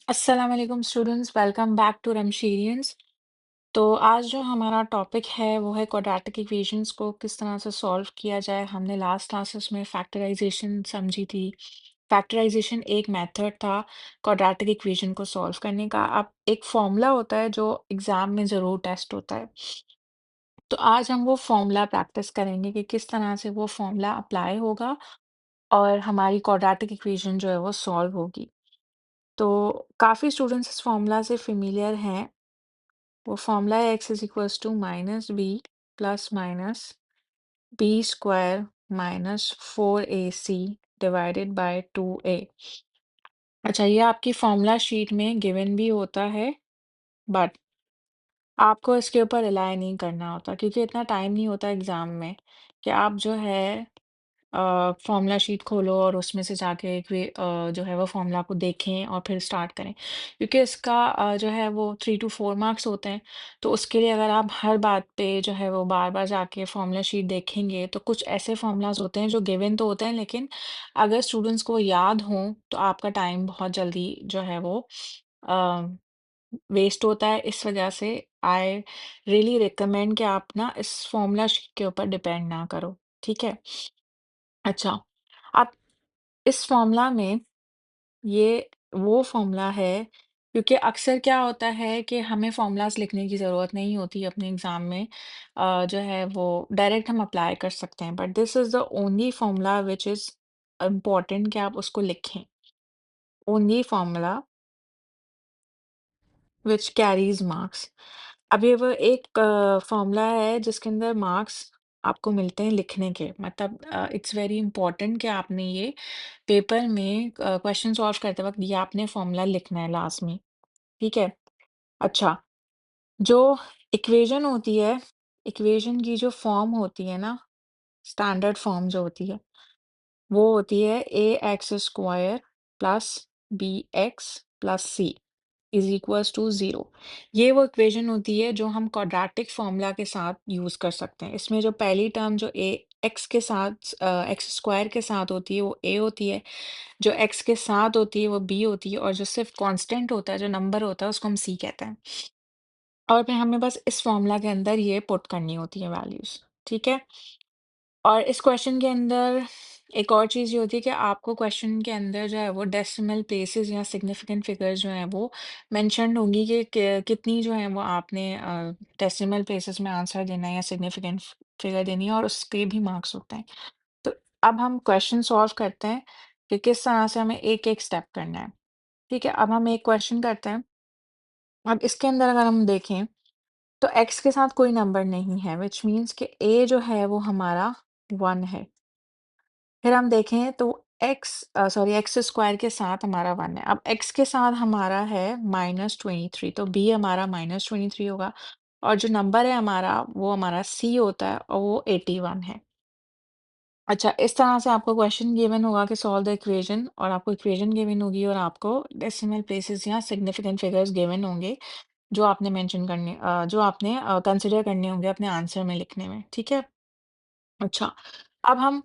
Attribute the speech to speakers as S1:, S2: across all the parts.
S1: अस्सलाम वालेकुम students, welcome back to रमशीरियंस। तो आज जो हमारा टॉपिक है वो है क्वाड्रेटिक इक्वेशंस को किस तरह से सॉल्व किया जाए। हमने लास्ट क्लासेस में फैक्टराइजेशन समझी थी। फैक्टराइजेशन एक मेथड था क्वाड्रेटिक इक्वेशन को सॉल्व करने का। अब एक फॉर्मूला होता है जो एग्जाम में ज़रूर टेस्ट होता है। तो आज हम वो फॉर्मूला प्रैक्टिस करेंगे कि किस तरह से वो फॉर्मूला अप्लाई होगा और हमारी क्वाड्रेटिक इक्वेशन जो है वो सॉल्व होगी। तो काफ़ी स्टूडेंट्स इस फॉर्मूला से फेमिलियर हैं। वो फॉर्मूला है x is equals to minus b plus minus b square minus 4ac divided by 2a। अच्छा, ये आपकी फॉर्मूला शीट में गिवन भी होता है, बट आपको इसके ऊपर रिलाई नहीं करना होता क्योंकि इतना टाइम नहीं होता एग्जाम में कि आप जो है फॉर्मूला शीट खोलो और उसमें से जाके जो है वो फॉर्मूला को देखें और फिर स्टार्ट करें, क्योंकि इसका जो है वो 3 to 4 मार्क्स होते हैं। तो उसके लिए अगर आप हर बात पे जो है वो बार बार जाके फॉर्मूला शीट देखेंगे तो कुछ ऐसे फॉर्मूलाज होते हैं जो गिवन तो होते हैं, लेकिन अगर स्टूडेंट्स को याद हों तो आपका टाइम बहुत जल्दी जो है वो वेस्ट होता है। इस वजह से आई रियली रिकमेंड कि आप ना इस फॉर्मूला शीट के ऊपर डिपेंड ना करो। ठीक है। अच्छा, अब इस फॉर्मूला में ये वो फॉर्मूला है, क्योंकि अक्सर क्या होता है कि हमें फॉर्मूलाज लिखने की ज़रूरत नहीं होती अपने एग्ज़ाम में। जो है वो डायरेक्ट हम अप्लाई कर सकते हैं, but this is the only formula which is important कि आप उसको लिखें। Only formula which carries marks. अब ये वो एक फॉर्मूला है जिसके अंदर मार्क्स आपको मिलते हैं लिखने के, मतलब इट्स वेरी इंपॉर्टेंट कि आपने ये पेपर में क्वेश्चन सॉल्व करते वक्त ये आपने फॉर्मूला लिखना है लास्ट में। ठीक है। अच्छा, जो इक्वेशन होती है, इक्वेशन की जो फॉर्म होती है ना, स्टैंडर्ड फॉर्म जो होती है वो होती है a x square plus b x plus c is equals to 0। ये वो इक्वेशन होती है जो हम क्वाड्रेटिक फॉर्मूला के साथ यूज़ कर सकते हैं। इसमें जो पहली टर्म जो ए एक्स के साथ एक्स स्क्वायर के साथ होती है वो ए होती है, जो एक्स के साथ होती है वो बी होती है, और जो सिर्फ कांस्टेंट होता है, जो नंबर होता है, उसको हम सी कहते हैं। और फिर हमें बस इस फॉर्मूला के अंदर ये पुट करनी होती है वैल्यूज़। ठीक है। और इस क्वेश्चन के अंदर एक और चीज़ ये होती है कि आपको क्वेश्चन के अंदर जो है वो डेसिमल प्लेसेस या सिग्निफिकेंट फिगर्स जो हैं वो मेंशन्ड होंगी कि कितनी जो है वो आपने डेसिमल प्लेसेस में आंसर देना है या सिग्निफिकेंट फिगर देनी है, और उसके भी मार्क्स होते हैं। तो अब हम क्वेश्चन सॉल्व करते हैं कि किस तरह से हमें एक एक स्टेप करना है। ठीक है। अब हम एक क्वेश्चन करते हैं। अब इसके अंदर अगर हम देखें तो एक्स के साथ कोई नंबर नहीं है, विच मीन्स कि ए जो है वो हमारा 1 है। फिर हम देखें तो एक्स स्क्वायर के साथ हमारा 1 है। अब एक्स के साथ हमारा है -23, तो बी हमारा -23 होगा, और जो नंबर है हमारा वो हमारा सी होता है और वो 81 है। अच्छा, इस तरह से आपको क्वेश्चन गिवन होगा कि सॉल्व द इक्वेशन, और आपको इक्वेशन गिवन होगी और आपको डेसिमल प्लेसेस या सिग्निफिकेंट फिगर्स गिवन होंगे जो आपने जो आपने कंसिडर करने होंगे अपने आंसर में लिखने में। ठीक है। अच्छा, अब हम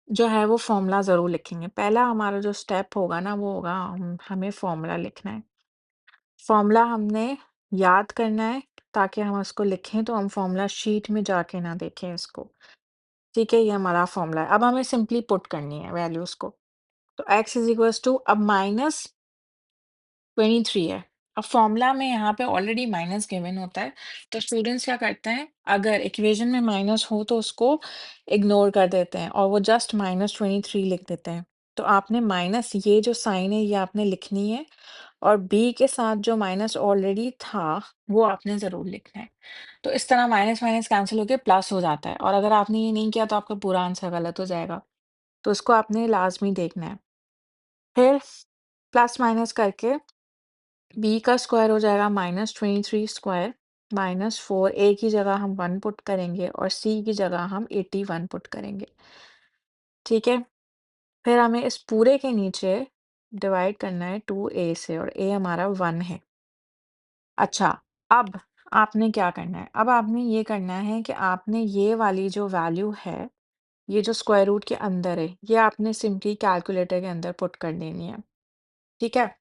S1: जो है वो फॉर्मूला ज़रूर लिखेंगे। पहला हमारा जो स्टेप होगा ना वो होगा हमें फॉर्मूला लिखना है। फॉर्मूला हमने याद करना है ताकि हम उसको लिखें तो हम फॉर्मूला शीट में जाके ना देखें इसको। ठीक है, ये हमारा फॉर्मूला है। अब हमें सिंपली पुट करनी है वैल्यूज़ को। तो x इज़ इक्वल्स टू अब -23 है। अब फॉर्मूला में यहाँ पे ऑलरेडी माइनस गिवन होता है, तो स्टूडेंट्स क्या करते हैं, अगर इक्वेशन में माइनस हो तो उसको इग्नोर कर देते हैं और वो जस्ट -23 लिख देते हैं। तो आपने माइनस ये जो साइन है ये आपने लिखनी है, और बी के साथ जो माइनस ऑलरेडी था वो आपने ज़रूर लिखना है। तो इस तरह माइनस माइनस कैंसिल होके प्लस हो जाता है, और अगर आपने ये नहीं किया तो आपका पूरा आंसर गलत हो जाएगा। तो इसको आपने लाजमी देखना है। फिर प्लस माइनस करके बी का स्क्वायर हो जाएगा -23 स्क्वायर -4, ए की जगह हम 1 पुट करेंगे और सी की जगह हम 81 पुट करेंगे। ठीक है। फिर हमें इस पूरे के नीचे डिवाइड करना है 2a से, और a हमारा 1 है। अच्छा, अब आपने क्या करना है, अब आपने ये करना है कि आपने ये वाली जो वैल्यू है, ये जो स्क्वायर रूट के अंदर है, ये आपने सिंपली कैलकुलेटर के अंदर पुट कर देनी है। ठीक है।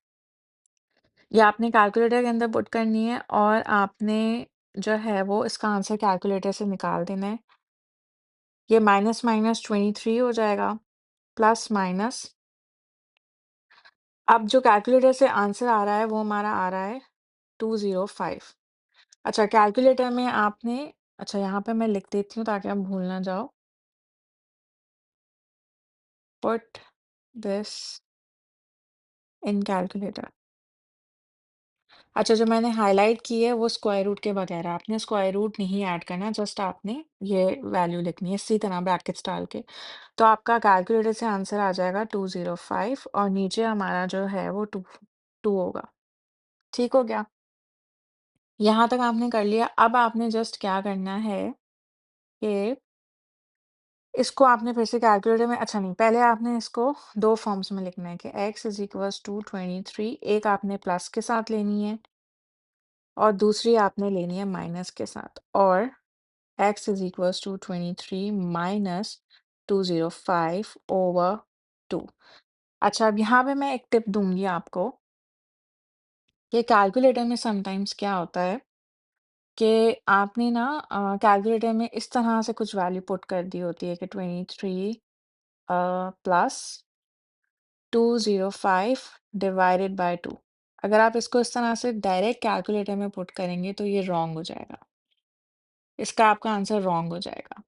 S1: ये आपने कैलकुलेटर के अंदर पुट करनी है और आपने जो है वो इसका आंसर कैलकुलेटर से निकाल देना है। ये माइनस माइनस 23 हो जाएगा, प्लस माइनस अब जो कैलकुलेटर से आंसर आ रहा है वो हमारा आ रहा है 205। अच्छा कैलकुलेटर में आपने अच्छा यहाँ पे मैं लिख देती हूँ ताकि आप भूल ना जाओ। Put this in calculator. अच्छा जो मैंने हाइलाइट की है वो स्क्वायर रूट के बगैर है, आपने स्क्वायर रूट नहीं ऐड करना, जस्ट आपने ये वैल्यू लिखनी है इसी तरह ब्रैकेट्स डाल के। तो आपका कैलकुलेटर से आंसर आ जाएगा 205 और नीचे हमारा जो है वो 2 होगा। ठीक हो गया? यहाँ तक आपने कर लिया। अब आपने जस्ट क्या करना है कि इसको आपने फिर से कैलकुलेटर में अच्छा नहीं, पहले आपने इसको 2 फॉर्म्स में लिखना है कि x इज़ इक्वल्स टू 23, एक आपने प्लस के साथ लेनी है और दूसरी आपने लेनी है माइनस के साथ, और x is equals to 23 minus 205 over 2। अच्छा अब यहाँ पे मैं एक टिप दूँगी आपको कि कैलकुलेटर में समटाइम्स क्या होता है कि आपने ना कैलकुलेटर में इस तरह से कुछ वैल्यू पुट कर दी होती है कि 23 प्लस 205 डिवाइडेड बाय 2। अगर आप इसको इस तरह से डायरेक्ट कैलकुलेटर में पुट करेंगे तो ये रॉन्ग हो जाएगा। इसका आपका आंसर रॉन्ग हो जाएगा।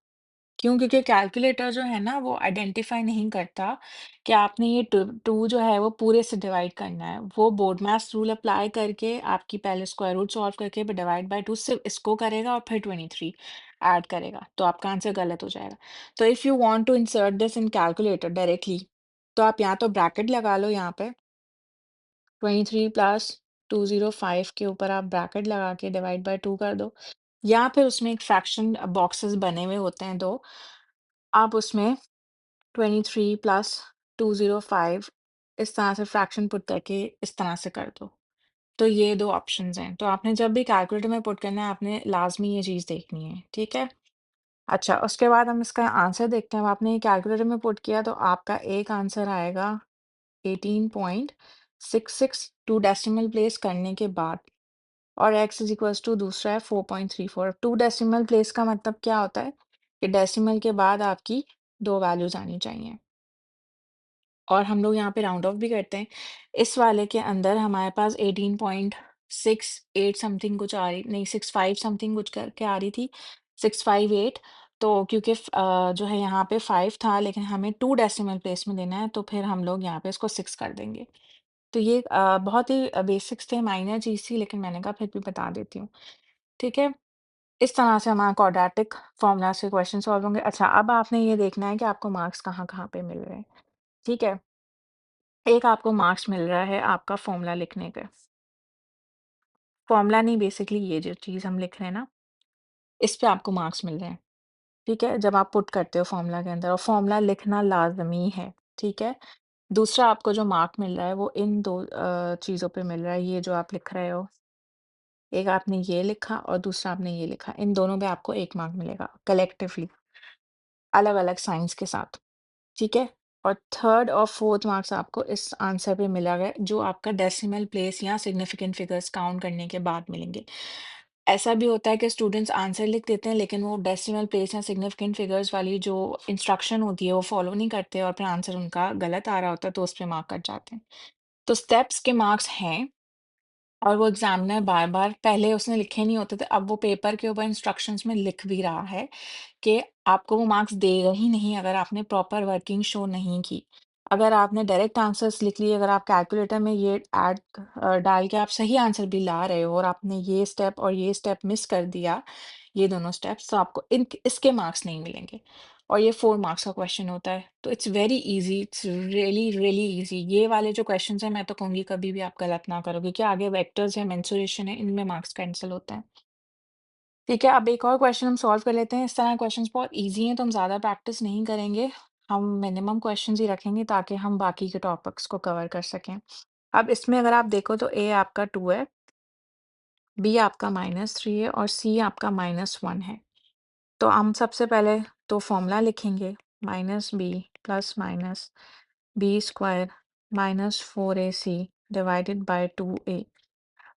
S1: क्यों? क्योंकि कैलकुलेटर जो है ना वो आइडेंटिफाई नहीं करता कि आपने ये 2 जो है वो पूरे से डिवाइड करना है। वो बोर्ड मास रूल अप्लाई करके आपकी पहले स्क्वायर रूट सॉल्व करके फिर डिवाइड बाय 2 सिर्फ़ इसको करेगा और फिर 23 ऐड करेगा, तो आपका आंसर गलत हो जाएगा। तो if you want to insert this in calculator directly तो आप या तो ब्रैकेट लगा लो यहाँ पे 23 प्लस 205 के ऊपर आप ब्रैकेट लगा के डिवाइड बाय 2 कर दो, या फिर उसमें एक फ्रैक्शन बॉक्सेस बने हुए होते हैं 2, आप उसमें 23 प्लस 205 इस तरह से फ्रैक्शन पुट करके इस तरह से कर दो। तो ये 2 ऑप्शंस हैं। तो आपने जब भी कैलकुलेटर में पुट करना है, आपने लाज़मी ये चीज़ देखनी है, ठीक है? अच्छा, उसके बाद हम इसका आंसर देखते हैं। अब आपने ये कैलकुलेटर में पुट किया तो आपका एक आंसर आएगा 18.66 टू डेसिमल प्लेस करने के बाद, और x इज़ इक्वल्स टू दूसरा है 4.34। टू डेसिमल प्लेस का मतलब क्या होता है कि डेसिमल के बाद आपकी 2 वैल्यूज़ आनी चाहिए। और हम लोग यहाँ पे राउंड ऑफ भी करते हैं। इस वाले के अंदर हमारे पास 18.68 समथिंग कुछ आ रही नहीं 65 समथिंग कुछ करके आ रही थी, 658। तो क्योंकि जो है यहाँ पे 5 था लेकिन हमें 2 डेसिमल प्लेस में देना है तो फिर हम लोग यहाँ पे इसको 6 कर देंगे। तो ये बहुत ही बेसिक्स थे, माइनर चीज़ थी लेकिन मैंने कहा फिर भी बता देती हूँ। ठीक है? इस तरह से हमारा क्वाड्रेटिक फ़ॉर्मूला से क्वेश्चन सॉल्व होंगे। अच्छा अब आपने ये देखना है कि आपको मार्क्स कहाँ-कहाँ पे मिल रहे हैं। ठीक है? एक आपको मार्क्स मिल रहा है आपका फ़ॉर्मूला लिखने का। फ़ॉर्मूला नहीं, बेसिकली ये जो चीज़ हम लिख रहे हैं ना, इस पे आपको मार्क्स मिल रहे हैं, ठीक है? जब आप पुट करते हो फ़ॉर्मूला के अंदर, और फ़ॉर्मूला लिखना लाज़मी है, ठीक है? दूसरा आपको जो मार्क मिल रहा है वो इन 2 चीज़ों पे मिल रहा है, ये जो आप लिख रहे हो। एक आपने ये लिखा और दूसरा आपने ये लिखा, इन दोनों पे आपको 1 मार्क मिलेगा कलेक्टिवली, अलग-अलग साइन्स के साथ। ठीक है? और थर्ड और फोर्थ मार्क्स आपको इस आंसर पे मिला है जो आपका डेसिमल प्लेस या सिग्निफिकेंट फिगर्स काउंट करने के बाद मिलेंगे। ऐसा भी होता है कि स्टूडेंट्स आंसर लिख देते हैं लेकिन वो डेसिमल प्लेस या सिग्निफिकेंट फिगर्स वाली जो इंस्ट्रक्शन होती है वो फॉलो नहीं करते और फिर आंसर उनका गलत आ रहा होता है तो उस पे मार्क कट जाते हैं। तो स्टेप्स के मार्क्स हैं और वो एग्जामिनर बार-बार, पहले उसने लिखे नहीं होते थे, अब वो पेपर के ऊपर इंस्ट्रक्शंस में लिख भी रहा है कि आपको वो मार्क्स देगा ही नहीं अगर आपने प्रॉपर वर्किंग शो नहीं की। अगर आपने डायरेक्ट आंसर्स लिख लिए, अगर आप कैलकुलेटर में ये डाल के आप सही आंसर भी ला रहे हो और आपने ये स्टेप और ये स्टेप मिस कर दिया, ये दोनों स्टेप्स, तो आपको इसके मार्क्स नहीं मिलेंगे। और ये 4 मार्क्स का क्वेश्चन होता है। तो it's very easy, it's really, really easy. ये वाले जो क्वेश्चंस हैं मैं तो कहूँगी कभी भी आप गलत ना करो क्योंकि आगे वेक्टर्स है, मेंसुरेशन है, इनमें मार्क्स कैंसल होते हैं। ठीक है, अब एक और क्वेश्चन हम सॉल्व कर लेते हैं। इस तरह क्वेश्चंस बहुत ईज़ी हैं तो हम ज़्यादा प्रैक्टिस नहीं करेंगे। हम मिनिमम क्वेश्चंस ही रखेंगे ताकि हम बाकी के टॉपिक्स को कवर कर सकें। अब इसमें अगर आप देखो तो ए आपका 2 है, बी आपका -3 है और सी आपका -1 है। तो हम सबसे पहले तो फॉर्मूला लिखेंगे, minus b plus minus b square minus 4ac divided by 2a।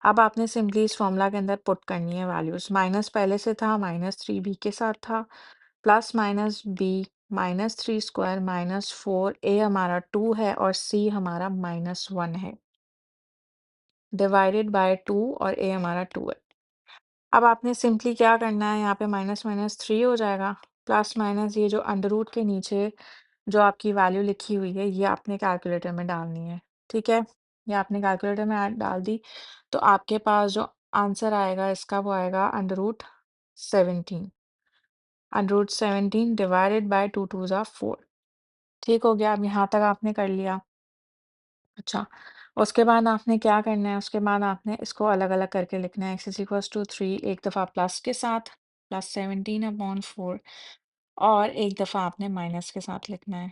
S1: अब आपने सिंपली इस फॉर्मूला के अंदर पुट करनी है वैल्यूज। माइनस पहले से था, -3b के साथ था, प्लस माइनस बी, -3 स्क्वायर -4, ए हमारा 2 है और सी हमारा -1 है, डिवाइडेड बाय 2, और ए हमारा 2 है। अब आपने सिंपली क्या करना है, यहाँ पे माइनस माइनस 3 हो जाएगा, प्लस माइनस ये जो अंडर रूट के नीचे जो आपकी वैल्यू लिखी हुई है, ये आपने कैलकुलेटर में डालनी है। ठीक है, ये आपने कैलकुलेटर में डाल दी, तो आपके पास जो आंसर आएगा इसका, वो आएगा under root 17। Under root 17 divided by 2 2 ज़ा 4। ठीक हो गया, अब यहाँ तक आपने कर लिया। अच्छा, उसके बाद आपने क्या करना है, उसके बाद आपने इसको अलग अलग करके लिखना है। x=3 एक दफ़ा प्लस के साथ, +17/4, और एक दफ़ा आपने माइनस के साथ लिखना है,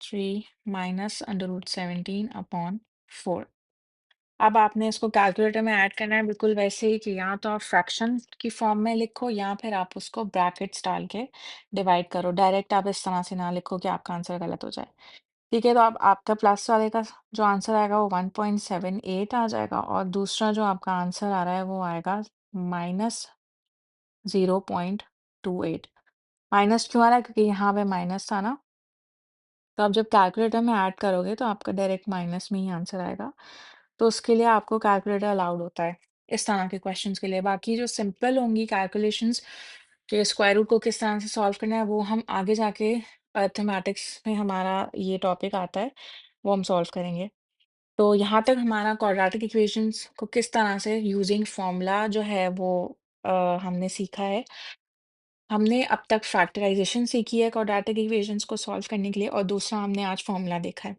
S1: 3 माइनस अंडर रूट 17/4। अब आपने इसको कैलकुलेटर में ऐड करना है, बिल्कुल वैसे ही कि या तो आप फ्रैक्शन की फॉर्म में लिखो या फिर आप उसको ब्रैकेट्स डाल के डिवाइड करो। डायरेक्ट आप इस तरह से ना लिखो कि आपका आंसर गलत हो जाए। ठीक है, तो अब आपका प्लस वाले का जो आंसर आएगा वो 1.78 आ जाएगा, और दूसरा जो आपका आंसर आ रहा है वो आएगा -0.28। माइनस क्यों आ रहा है, क्योंकि यहाँ पे माइनस था ना, तो आप जब कैलकुलेटर में ऐड करोगे तो आपका डायरेक्ट माइनस में ही आंसर आएगा। तो उसके लिए आपको कैलकुलेटर अलाउड होता है इस तरह के क्वेश्चंस के लिए। बाकी जो सिंपल होंगी कैलकुलेशंस के स्क्वायर रूट को किस तरह से सॉल्व करना है, वो हम आगे जाके मैथमेटिक्स में हमारा ये टॉपिक आता है, वो हम सॉल्व करेंगे। तो यहाँ तक हमारा क्वाड्रेटिक इक्वेशंस को किस तरह से यूजिंग फॉर्मूला जो है वो हमने सीखा है। हमने अब तक फैक्टराइजेशन सीखी है क्वाड्रेटिक इक्वेशंस को सॉल्व करने के लिए, और दूसरा हमने आज फॉर्मूला देखा है।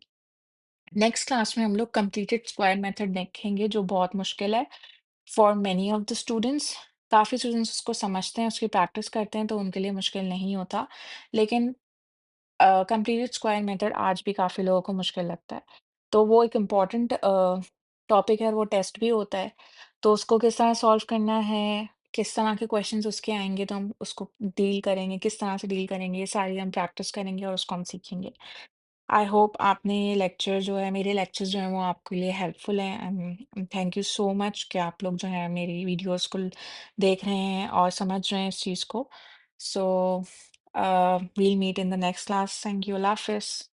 S1: नेक्स्ट क्लास में हम लोग कंप्लीटेड स्क्वायर मेथड देखेंगे, जो बहुत मुश्किल है for many of the students. काफ़ी स्टूडेंट्स उसको समझते हैं, उसकी प्रैक्टिस करते हैं, तो उनके लिए मुश्किल नहीं होता, लेकिन कंप्लीटेड स्क्वायर मेथड आज भी काफ़ी लोगों को मुश्किल लगता है। तो वो एक इम्पॉर्टेंट टॉपिक है, और वो टेस्ट भी होता है। तो उसको किस तरह सॉल्व करना है, किस तरह के क्वेश्चंस उसके आएंगे, तो हम उसको डील करेंगे, किस तरह से डील करेंगे, ये सारी हम प्रैक्टिस करेंगे और उसको हम सीखेंगे। आई होप आपने ये लेक्चर जो है, मेरे लेक्चर्स जो हैं वो आपके लिए हेल्पफुल हैं। थैंक यू सो मच कि आप लोग जो है मेरी वीडियोस को देख रहे हैं और समझ रहे हैं इस चीज़ को। So we'll meet in the next class. Thank you, अल्लाह हाफिज़।